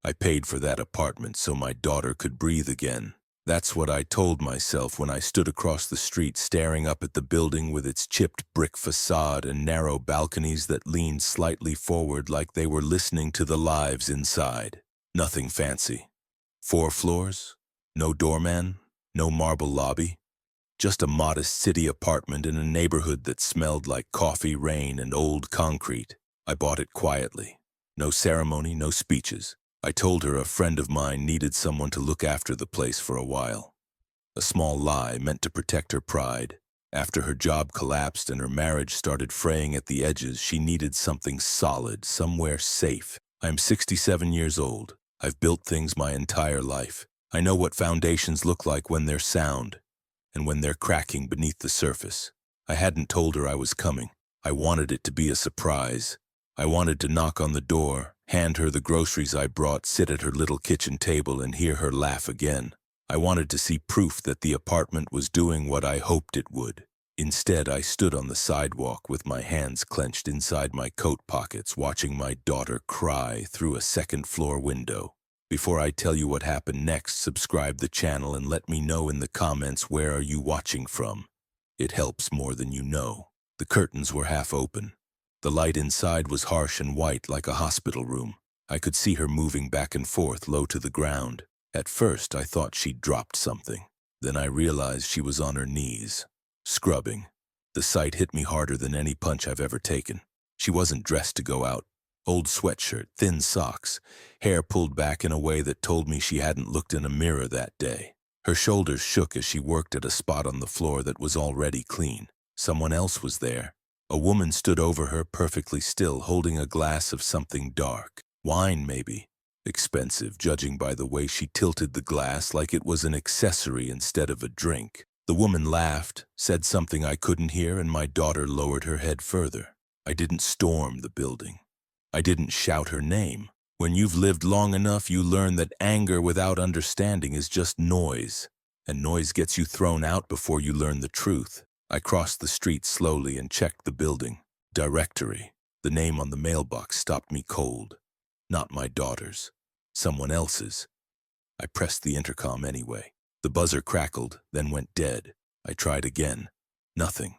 I paid for that apartment so my daughter could breathe again. That's what I told myself when I stood across the street staring up at the building with its chipped brick facade and narrow balconies that leaned slightly forward like they were listening to the lives inside. Nothing fancy. 4 floors, no doorman, no marble lobby. Just a modest city apartment in a neighborhood that smelled like coffee, rain, and old concrete. I bought it quietly. No ceremony, no speeches. I told her a friend of mine needed someone to look after the place for a while. A small lie meant to protect her pride. After her job collapsed and her marriage started fraying at the edges, she needed something solid, somewhere safe. I'm 67 years old. I've built things my entire life. I know what foundations look like when they're sound and when they're cracking beneath the surface. I hadn't told her I was coming. I wanted it to be a surprise. I wanted to knock on the door, hand her the groceries I brought, sit at her little kitchen table and hear her laugh again. I wanted to see proof that the apartment was doing what I hoped it would. Instead, I stood on the sidewalk with my hands clenched inside my coat pockets, watching my daughter cry through a second-floor window. Before I tell you what happened next, subscribe the channel and let me know in the comments where are you watching from. It helps more than you know. The curtains were half open. The light inside was harsh and white like a hospital room. I could see her moving back and forth low to the ground. At first, I thought she'd dropped something. Then I realized she was on her knees, scrubbing. The sight hit me harder than any punch I've ever taken. She wasn't dressed to go out. Old sweatshirt, thin socks, hair pulled back in a way that told me she hadn't looked in a mirror that day. Her shoulders shook as she worked at a spot on the floor that was already clean. Someone else was there. A woman stood over her, perfectly still, holding a glass of something dark. Wine, maybe. Expensive, judging by the way she tilted the glass like it was an accessory instead of a drink. The woman laughed, said something I couldn't hear, and my daughter lowered her head further. I didn't storm the building. I didn't shout her name. When you've lived long enough, you learn that anger without understanding is just noise, and noise gets you thrown out before you learn the truth. I crossed the street slowly and checked the building. Directory. The name on the mailbox stopped me cold. Not my daughter's. Someone else's. I pressed the intercom anyway. The buzzer crackled, then went dead. I tried again. Nothing.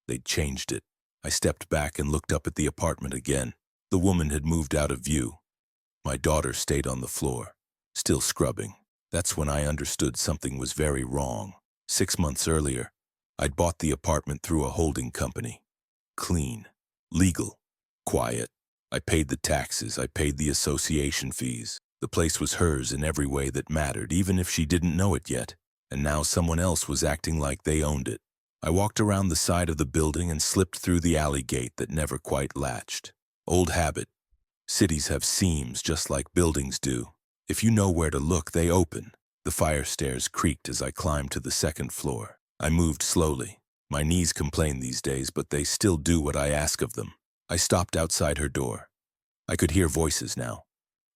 They'd changed it. I stepped back and looked up at the apartment again. The woman had moved out of view. My daughter stayed on the floor, still scrubbing. That's when I understood something was very wrong. 6 months earlier, I'd bought the apartment through a holding company. Clean, legal, quiet. I paid the taxes, I paid the association fees. The place was hers in every way that mattered, even if she didn't know it yet. And now someone else was acting like they owned it. I walked around the side of the building and slipped through the alley gate that never quite latched. Old habit. Cities have seams just like buildings do. If you know where to look, they open. The fire stairs creaked as I climbed to the second floor. I moved slowly. My knees complain these days, but they still do what I ask of them. I stopped outside her door. I could hear voices now.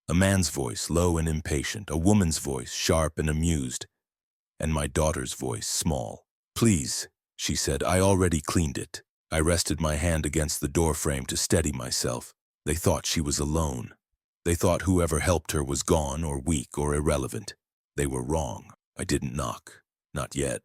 A man's voice, low and impatient. A woman's voice, sharp and amused. And my daughter's voice, small. "Please," she said, "I already cleaned it." I rested my hand against the doorframe to steady myself. They thought she was alone. They thought whoever helped her was gone or weak or irrelevant. They were wrong. I didn't knock. Not yet.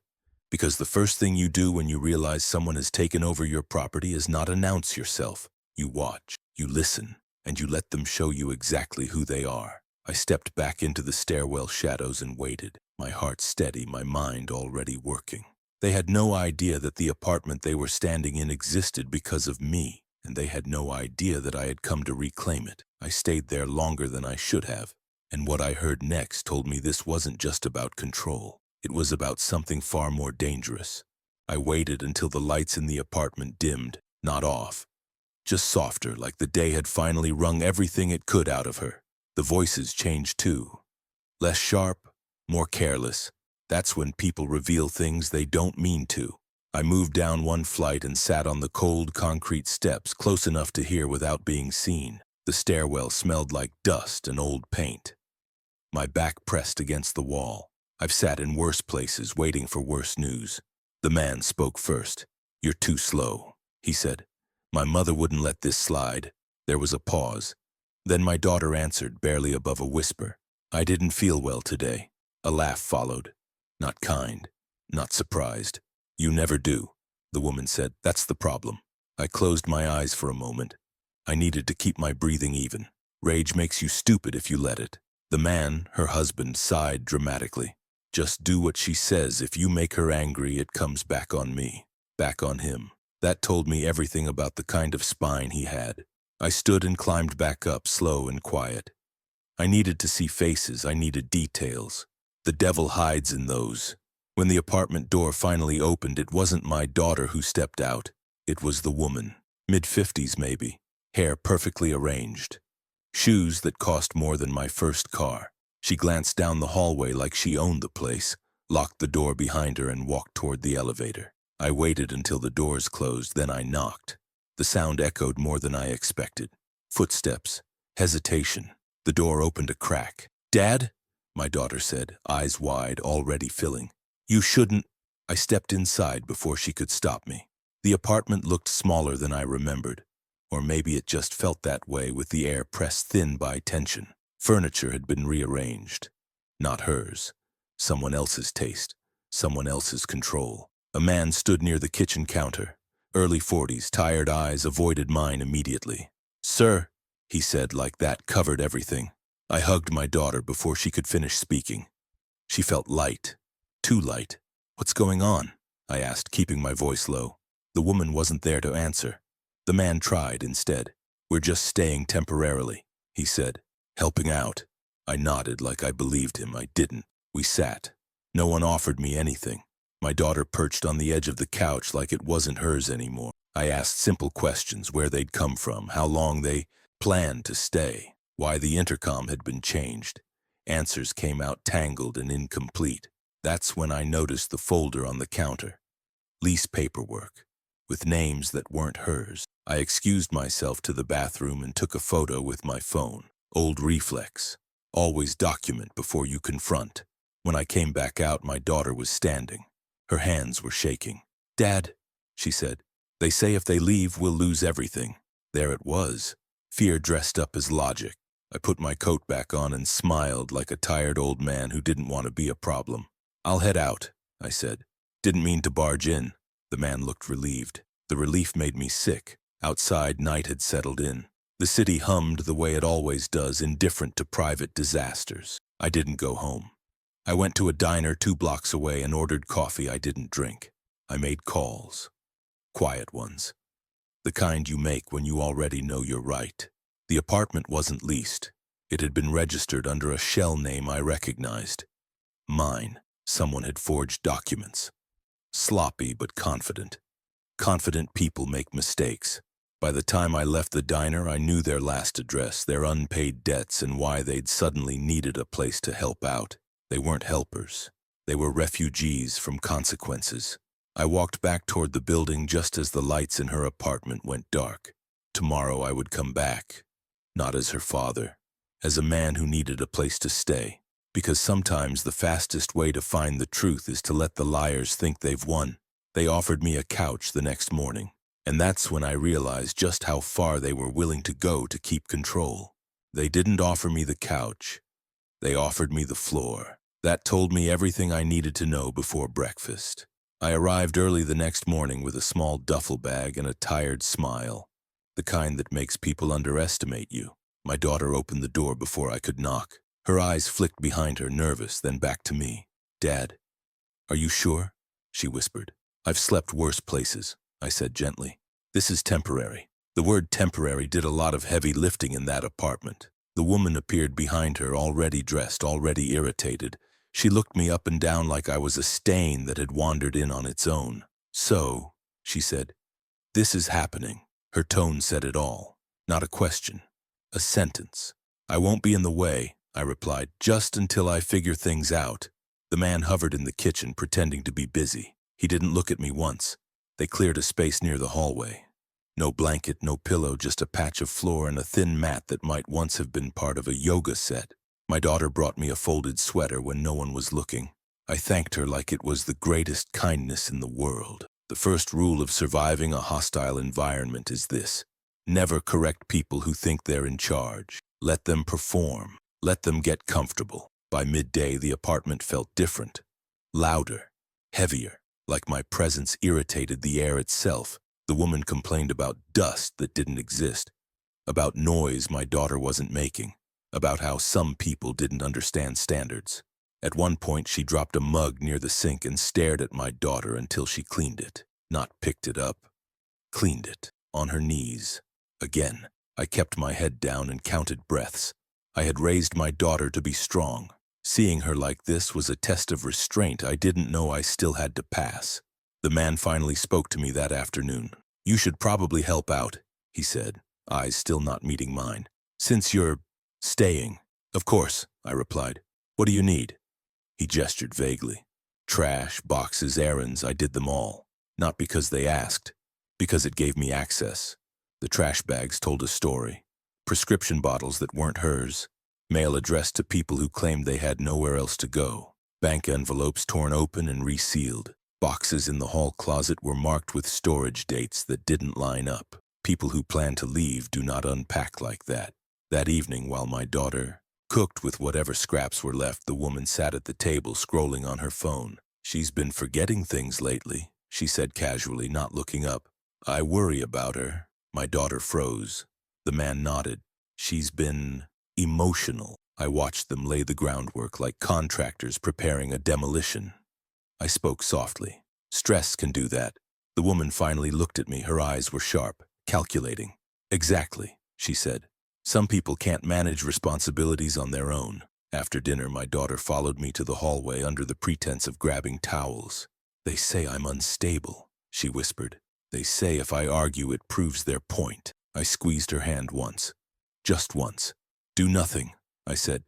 Because the first thing you do when you realize someone has taken over your property is not announce yourself. You watch, you listen, and you let them show you exactly who they are. I stepped back into the stairwell shadows and waited, my heart steady, my mind already working. They had no idea that the apartment they were standing in existed because of me, and they had no idea that I had come to reclaim it. I stayed there longer than I should have, and what I heard next told me this wasn't just about control. It was about something far more dangerous. I waited until the lights in the apartment dimmed, not off, just softer, like the day had finally wrung everything it could out of her. The voices changed too. Less sharp, more careless. That's when people reveal things they don't mean to. I moved down one flight and sat on the cold concrete steps, close enough to hear without being seen. The stairwell smelled like dust and old paint. My back pressed against the wall. I've sat in worse places, waiting for worse news. The man spoke first. "You're too slow," he said. "My mother wouldn't let this slide." There was a pause. Then my daughter answered, barely above a whisper, "I didn't feel well today." A laugh followed. Not kind, not surprised. "You never do," the woman said. "That's the problem." I closed my eyes for a moment. I needed to keep my breathing even. Rage makes you stupid if you let it. The man, her husband, sighed dramatically. "Just do what she says. If you make her angry, it comes back on me, back on him." That told me everything about the kind of spine he had. I stood and climbed back up, slow and quiet. I needed to see faces. I needed details. The devil hides in those. When the apartment door finally opened, it wasn't my daughter who stepped out. It was the woman. Mid-50s maybe. Hair perfectly arranged. Shoes that cost more than my first car. She glanced down the hallway like she owned the place, locked the door behind her, and walked toward the elevator. I waited until the doors closed, then I knocked. The sound echoed more than I expected. Footsteps. Hesitation. The door opened a crack. "Dad?" my daughter said, eyes wide, already filling. "You shouldn't." I stepped inside before she could stop me. The apartment looked smaller than I remembered. Or maybe it just felt that way, with the air pressed thin by tension. Furniture had been rearranged. Not hers. Someone else's taste. Someone else's control. A man stood near the kitchen counter. Early 40s, tired eyes avoided mine immediately. "Sir," he said, like that covered everything. I hugged my daughter before she could finish speaking. She felt light. Too light. "What's going on?" I asked, keeping my voice low. The woman wasn't there to answer. The man tried instead. "We're just staying temporarily," he said. "Helping out." I nodded like I believed him. I didn't. We sat. No one offered me anything. My daughter perched on the edge of the couch like it wasn't hers anymore. I asked simple questions: where they'd come from, how long they planned to stay, why the intercom had been changed. Answers came out tangled and incomplete. That's when I noticed the folder on the counter. Lease paperwork, with names that weren't hers. I excused myself to the bathroom and took a photo with my phone. Old reflex. Always document before you confront. When I came back out, my daughter was standing. Her hands were shaking. "Dad," she said, "they say if they leave, we'll lose everything." There it was. Fear dressed up as logic. I put my coat back on and smiled like a tired old man who didn't want to be a problem. "I'll head out," I said. "Didn't mean to barge in." The man looked relieved. The relief made me sick. Outside, night had settled in. The city hummed the way it always does, indifferent to private disasters. I didn't go home. I went to a diner 2 blocks away and ordered coffee I didn't drink. I made calls. Quiet ones. The kind you make when you already know you're right. The apartment wasn't leased. It had been registered under a shell name I recognized. Mine. Someone had forged documents. Sloppy but confident. Confident people make mistakes. By the time I left the diner, I knew their last address, their unpaid debts, and why they'd suddenly needed a place to help out. They weren't helpers. They were refugees from consequences. I walked back toward the building just as the lights in her apartment went dark. Tomorrow I would come back. Not as her father. As a man who needed a place to stay. Because sometimes the fastest way to find the truth is to let the liars think they've won. They offered me a couch the next morning. And that's when I realized just how far they were willing to go to keep control. They didn't offer me the couch. They offered me the floor. That told me everything I needed to know before breakfast. I arrived early the next morning with a small duffel bag and a tired smile. The kind that makes people underestimate you. My daughter opened the door before I could knock. Her eyes flicked behind her, nervous, then back to me. "Dad, are you sure?" she whispered. "I've slept worse places," I said gently. "This is temporary." The word temporary did a lot of heavy lifting in that apartment. The woman appeared behind her, already dressed, already irritated. She looked me up and down like I was a stain that had wandered in on its own. "So," she said, "this is happening." Her tone said it all. Not a question. A sentence. "I won't be in the way," I replied, "just until I figure things out." The man hovered in the kitchen, pretending to be busy. He didn't look at me once. They cleared a space near the hallway. No blanket, no pillow, just a patch of floor and a thin mat that might once have been part of a yoga set. My daughter brought me a folded sweater when no one was looking. I thanked her like it was the greatest kindness in the world. The first rule of surviving a hostile environment is this: never correct people who think they're in charge. Let them perform. Let them get comfortable. By midday, the apartment felt different. Louder. Heavier. Like my presence irritated the air itself. The woman complained about dust that didn't exist. About noise my daughter wasn't making. About how some people didn't understand standards. At one point, she dropped a mug near the sink and stared at my daughter until she cleaned it. Not picked it up. Cleaned it. On her knees. Again. I kept my head down and counted breaths. I had raised my daughter to be strong. Seeing her like this was a test of restraint I didn't know I still had to pass. The man finally spoke to me that afternoon. "You should probably help out," he said, eyes still not meeting mine. "Since you're staying." "Of course," I replied. "What do you need?" He gestured vaguely. Trash, boxes, errands, I did them all. Not because they asked, because it gave me access. The trash bags told a story. Prescription bottles that weren't hers. Mail addressed to people who claimed they had nowhere else to go. Bank envelopes torn open and resealed. Boxes in the hall closet were marked with storage dates that didn't line up. People who plan to leave do not unpack like that. That evening, while my daughter cooked with whatever scraps were left, the woman sat at the table scrolling on her phone. "She's been forgetting things lately," she said casually, not looking up. "I worry about her." My daughter froze. The man nodded. "She's been emotional." I watched them lay the groundwork like contractors preparing a demolition. I spoke softly. "Stress can do that." The woman finally looked at me. Her eyes were sharp, calculating. "Exactly," she said. "Some people can't manage responsibilities on their own." After dinner, my daughter followed me to the hallway under the pretense of grabbing towels. "They say I'm unstable," she whispered. "They say if I argue it proves their point." I squeezed her hand once. Just once. "Do nothing," I said.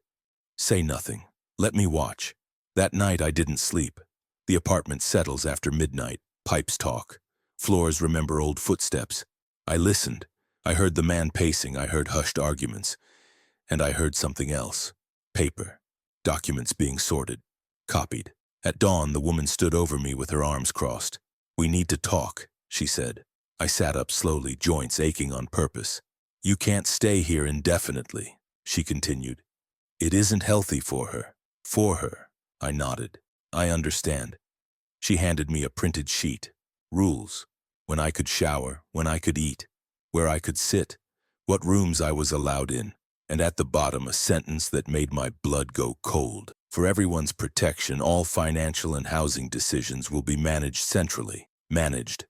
"Say nothing. Let me watch." That night I didn't sleep. The apartment settles after midnight. Pipes talk. Floors remember old footsteps. I listened. I heard the man pacing. I heard hushed arguments. And I heard something else. Paper. Documents being sorted. Copied. At dawn, the woman stood over me with her arms crossed. "We need to talk," she said. I sat up slowly, joints aching on purpose. "You can't stay here indefinitely," she continued. "It isn't healthy for her." "For her." I nodded. "I understand." She handed me a printed sheet. Rules. When I could shower, when I could eat, where I could sit, what rooms I was allowed in, and at the bottom a sentence that made my blood go cold. "For everyone's protection, all financial and housing decisions will be managed centrally." Managed.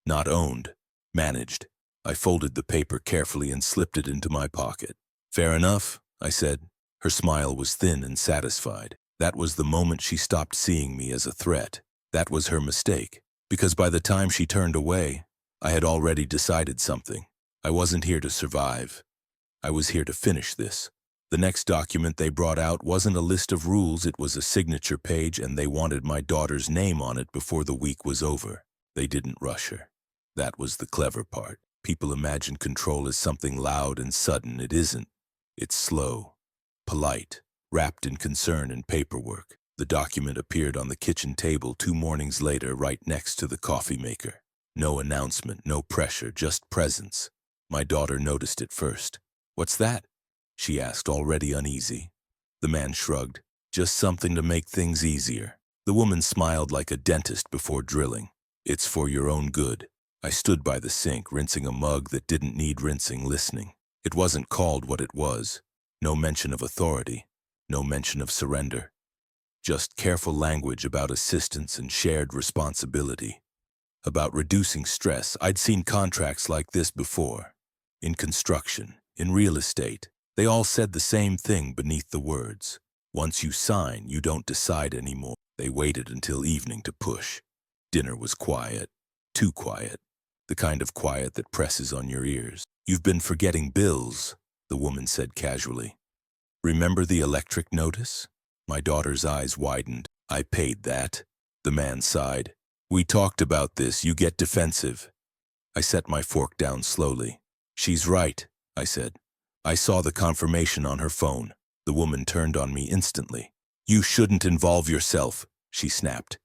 Not owned. Managed. I folded the paper carefully and slipped it into my pocket. "Fair enough," I said. Her smile was thin and satisfied. That was the moment she stopped seeing me as a threat. That was her mistake, because by the time she turned away, I had already decided something. I wasn't here to survive. I was here to finish this. The next document they brought out wasn't a list of rules, it was a signature page, and they wanted my daughter's name on it before the week was over. They didn't rush her. That was the clever part. People imagine control as something loud and sudden. It isn't. It's slow, polite, wrapped in concern and paperwork. The document appeared on the kitchen table 2 mornings later, right next to the coffee maker. No announcement, no pressure, just presence. My daughter noticed it first. "What's that?" she asked, already uneasy. The man shrugged. "Just something to make things easier." The woman smiled like a dentist before drilling. "It's for your own good." I stood by the sink, rinsing a mug that didn't need rinsing, listening. It wasn't called what it was. No mention of authority. No mention of surrender. Just careful language about assistance and shared responsibility. About reducing stress. I'd seen contracts like this before. In construction, in real estate. They all said the same thing beneath the words. Once you sign, you don't decide anymore. They waited until evening to push. Dinner was quiet. Too quiet. The kind of quiet that presses on your ears. "You've been forgetting bills," the woman said casually. "Remember the electric notice?" My daughter's eyes widened. "I paid that." The man sighed. "We talked about this. You get defensive." I set my fork down slowly. "She's right," I said. "I saw the confirmation on her phone." The woman turned on me instantly. "You shouldn't involve yourself," she snapped.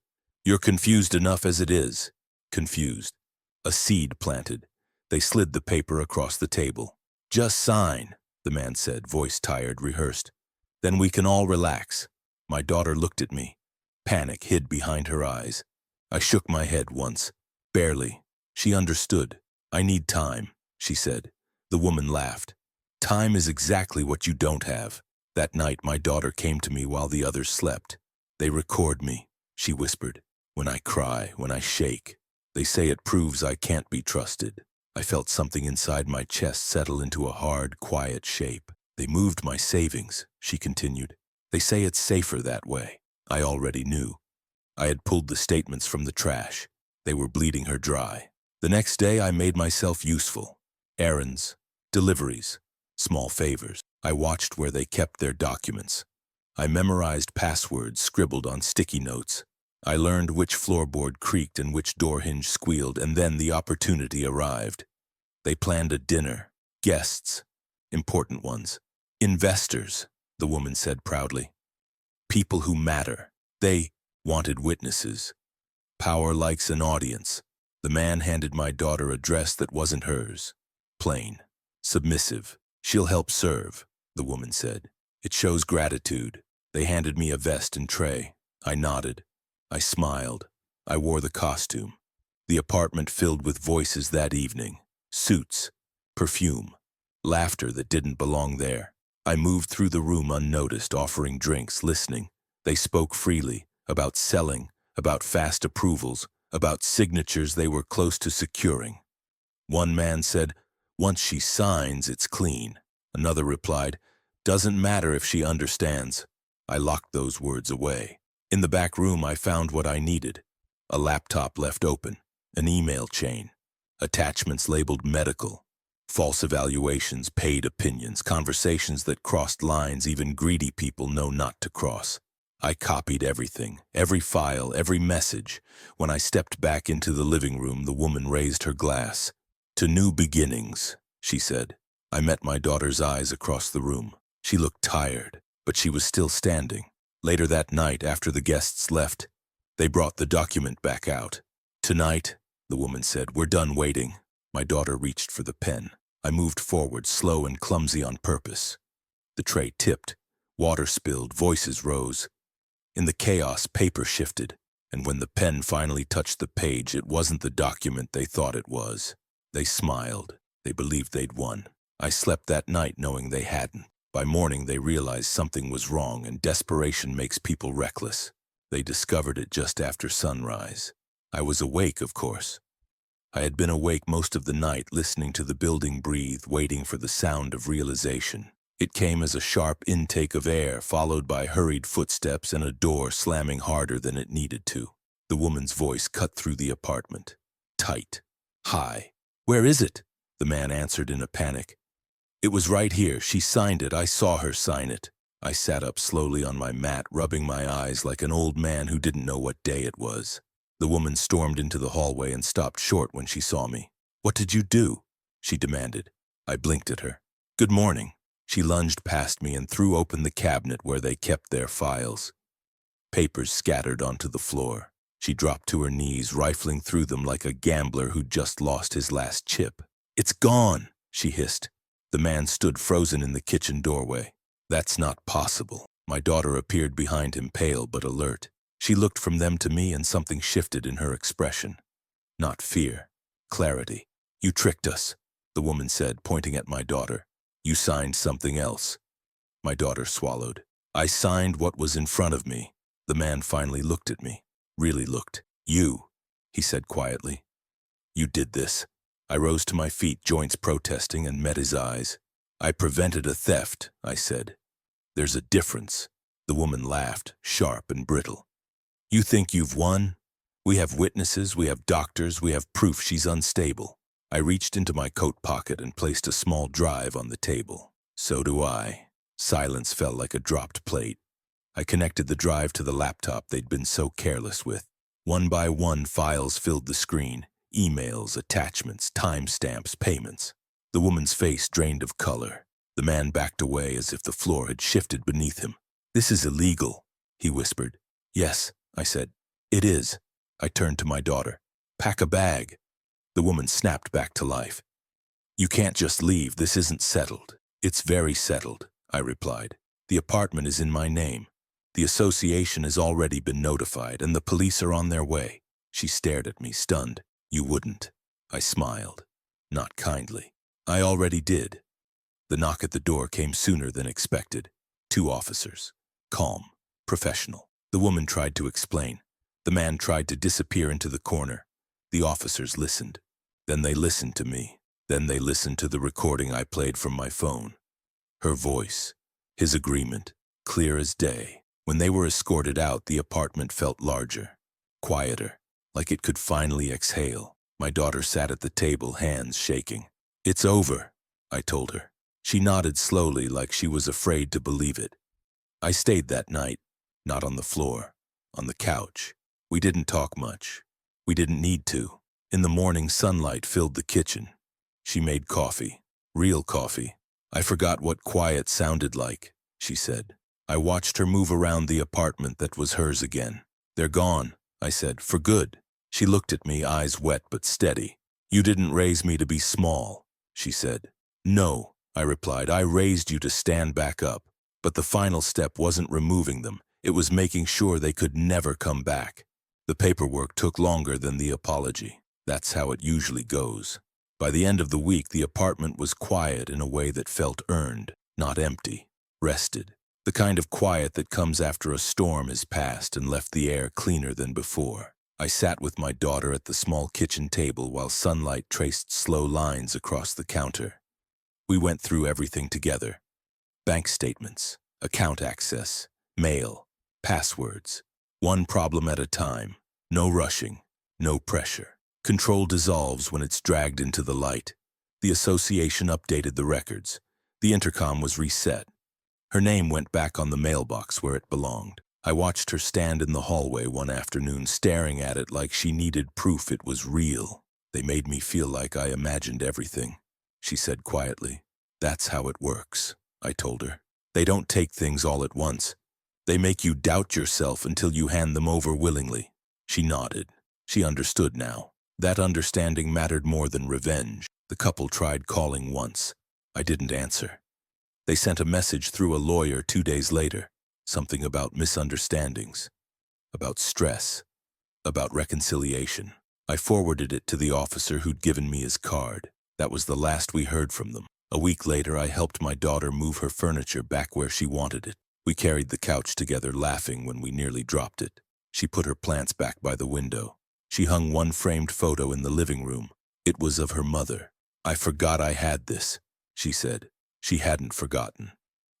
"You're confused enough as it is." Confused. A seed planted. They slid the paper across the table. "Just sign." the man said, voice tired, rehearsed. Then we can all relax. My daughter looked at me. Panic hid behind her eyes. I shook my head once. Barely. She understood. I need time, she said. The woman laughed. Time is exactly what you don't have. That night, my daughter came to me while the others slept. They record me, she whispered. When I cry, when I shake. They say it proves I can't be trusted. I felt something inside my chest settle into a hard, quiet shape. They moved my savings, she continued. They say it's safer that way. I already knew. I had pulled the statements from the trash. They were bleeding her dry. The next day, I made myself useful. Errands, deliveries, small favors. I watched where they kept their documents. I memorized passwords scribbled on sticky notes. I learned which floorboard creaked and which door hinge squealed, and then the opportunity arrived. They planned a dinner. Guests. Important ones. Investors, the woman said proudly. People who matter. They wanted witnesses. Power likes an audience. The man handed my daughter a dress that wasn't hers. Plain. Submissive. She'll help serve, the woman said. It shows gratitude. They handed me a vest and tray. I nodded. I smiled. I wore the costume. The apartment filled with voices that evening. Suits. Perfume. Laughter that didn't belong there. I moved through the room unnoticed, offering drinks, listening. They spoke freely, about selling, about fast approvals, about signatures they were close to securing. One man said, "Once she signs, it's clean." Another replied, "Doesn't matter if she understands." I locked those words away. In the back room, I found what I needed. A laptop left open, an email chain, attachments labeled medical, false evaluations, paid opinions, conversations that crossed lines even greedy people know not to cross. I copied everything, every file, every message. When I stepped back into the living room, the woman raised her glass. "To new beginnings," she said. I met my daughter's eyes across the room. She looked tired, but she was still standing. Later that night, after the guests left, they brought the document back out. "Tonight," the woman said, "we're done waiting." My daughter reached for the pen. I moved forward, slow and clumsy on purpose. The tray tipped. Water spilled. Voices rose. In the chaos, paper shifted. And when the pen finally touched the page, it wasn't the document they thought it was. They smiled. They believed they'd won. I slept that night knowing they hadn't. By morning, they realized something was wrong, and desperation makes people reckless. They discovered it just after sunrise. I was awake, of course. I had been awake most of the night, listening to the building breathe, waiting for the sound of realization. It came as a sharp intake of air, followed by hurried footsteps and a door slamming harder than it needed to. The woman's voice cut through the apartment. Tight. High. "Where is it?" the man answered in a panic. "It was right here. She signed it. I saw her sign it." I sat up slowly on my mat, rubbing my eyes like an old man who didn't know what day it was. The woman stormed into the hallway and stopped short when she saw me. "What did you do?" she demanded. I blinked at her. "Good morning." She lunged past me and threw open the cabinet where they kept their files. Papers scattered onto the floor. She dropped to her knees, rifling through them like a gambler who'd just lost his last chip. "It's gone," she hissed. The man stood frozen in the kitchen doorway. "That's not possible." My daughter appeared behind him, pale but alert. She looked from them to me, and something shifted in her expression. Not fear, clarity. "You tricked us," the woman said, pointing at my daughter. "You signed something else." My daughter swallowed. "I signed what was in front of me." The man finally looked at me. Really looked. "You," he said quietly. "You did this." I rose to my feet, joints protesting, and met his eyes. "I prevented a theft," I said. "There's a difference." The woman laughed, sharp and brittle. "You think you've won? We have witnesses, we have doctors, we have proof she's unstable." I reached into my coat pocket and placed a small drive on the table. "So do I." Silence fell like a dropped plate. I connected the drive to the laptop they'd been so careless with. One by one, files filled the screen. Emails, attachments, timestamps, payments. The woman's face drained of color. The man backed away as if the floor had shifted beneath him. "This is illegal," he whispered. "Yes," I said. "It is." I turned to my daughter. "Pack a bag." The woman snapped back to life. "You can't just leave. This isn't settled." It's very settled, I replied. The apartment is in my name. The association has already been notified, and the police are on their way. She stared at me, stunned. You wouldn't. I smiled. Not kindly. I already did. The knock at the door came sooner than expected. 2 officers. Calm. Professional. The woman tried to explain. The man tried to disappear into the corner. The officers listened. Then they listened to me. Then they listened to the recording I played from my phone. Her voice. His agreement. Clear as day. When they were escorted out, the apartment felt larger. Quieter. Like it could finally exhale. My daughter sat at the table, hands shaking. It's over, I told her. She nodded slowly, like she was afraid to believe it. I stayed that night. Not on the floor. On the couch. We didn't talk much. We didn't need to. In the morning, sunlight filled the kitchen. She made coffee. Real coffee. I forgot what quiet sounded like, she said. I watched her move around the apartment that was hers again. They're gone, I said, for good. She looked at me, eyes wet but steady. You didn't raise me to be small, she said. No, I replied, I raised you to stand back up. But the final step wasn't removing them. It was making sure they could never come back. The paperwork took longer than the apology. That's how it usually goes. By the end of the week, the apartment was quiet in a way that felt earned, not empty, rested. The kind of quiet that comes after a storm has passed and left the air cleaner than before. I sat with my daughter at the small kitchen table while sunlight traced slow lines across the counter. We went through everything together. Bank statements, account access, mail, passwords. One problem at a time. No rushing, no pressure. Control dissolves when it's dragged into the light. The association updated the records. The intercom was reset. Her name went back on the mailbox where it belonged. I watched her stand in the hallway one afternoon, staring at it like she needed proof it was real. They made me feel like I imagined everything, she said quietly. That's how it works, I told her. They don't take things all at once. They make you doubt yourself until you hand them over willingly. She nodded. She understood now. That understanding mattered more than revenge. The couple tried calling once. I didn't answer. They sent a message through a lawyer 2 days later. Something about misunderstandings, about stress, about reconciliation. I forwarded it to the officer who'd given me his card. That was the last we heard from them. A week later, I helped my daughter move her furniture back where she wanted it. We carried the couch together, laughing when we nearly dropped it. She put her plants back by the window. She hung one framed photo in the living room. It was of her mother. I forgot I had this, she said. She hadn't forgotten.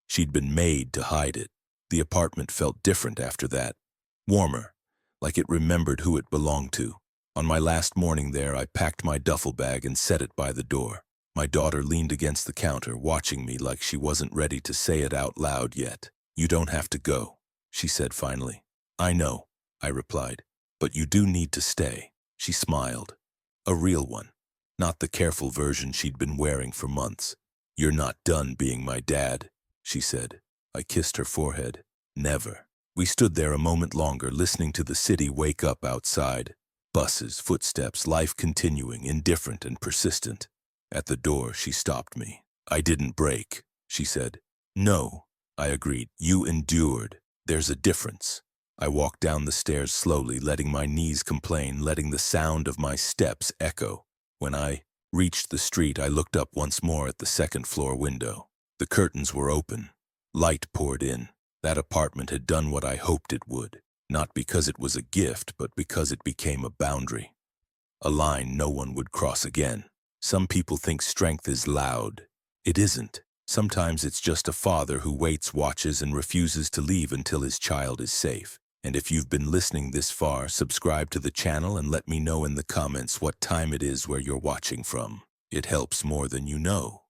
She'd been made to hide it. The apartment felt different after that. Warmer, like it remembered who it belonged to. On my last morning there, I packed my duffel bag and set it by the door. My daughter leaned against the counter, watching me like she wasn't ready to say it out loud yet. You don't have to go, she said finally. I know, I replied, but you do need to stay. She smiled. A real one, not the careful version she'd been wearing for months. You're not done being my dad, she said. I kissed her forehead. Never. We stood there a moment longer, listening to the city wake up outside. Buses, footsteps, life continuing, indifferent and persistent. At the door, she stopped me. I didn't break, she said. No, I agreed. You endured. There's a difference. I walked down the stairs slowly, letting my knees complain, letting the sound of my steps echo. When I reached the street, I looked up once more at the second-floor window. The curtains were open. Light poured in. That apartment had done what I hoped it would, not because it was a gift, but because it became a boundary. A line no one would cross again. Some people think strength is loud. It isn't. Sometimes it's just a father who waits, watches, and refuses to leave until his child is safe. And if you've been listening this far, subscribe to the channel and let me know in the comments what time it is where you're watching from. It helps more than you know.